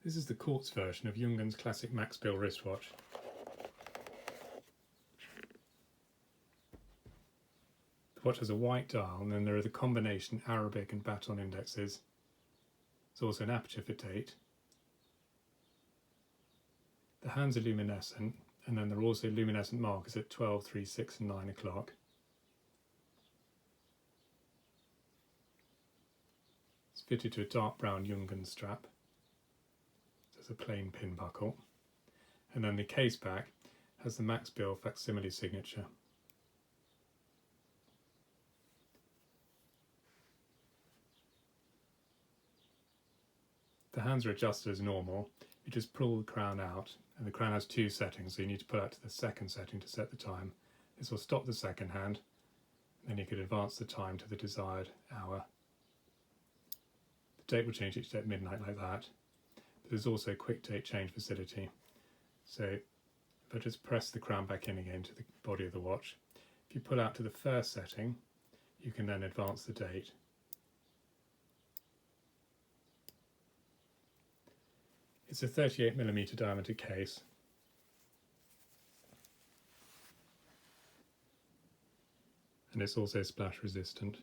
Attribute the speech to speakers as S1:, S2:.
S1: This is the Quartz version of Junghans classic Max Bill wristwatch. The watch has a white dial, and then there are the combination Arabic and baton indexes. There's also an aperture for date. The hands are luminescent, and then there are also luminescent markers at 12, 3, 6 and 9 o'clock. It's fitted to a dark brown Junghans strap. There's a plain pin buckle, and then the case back has the Max Bill facsimile signature. The hands are adjusted as normal. You just pull the crown out, and the crown has two settings, so you need to pull out to the second setting to set the time. This will stop the second hand, and then you can advance the time to the desired hour. The date will change each day at midnight like that. But there's also a quick date change facility. So if I just press the crown back in again to the body of the watch, if you pull out to the first setting, you can then advance the date. It's a 38mm diameter case. And it's also splash resistant.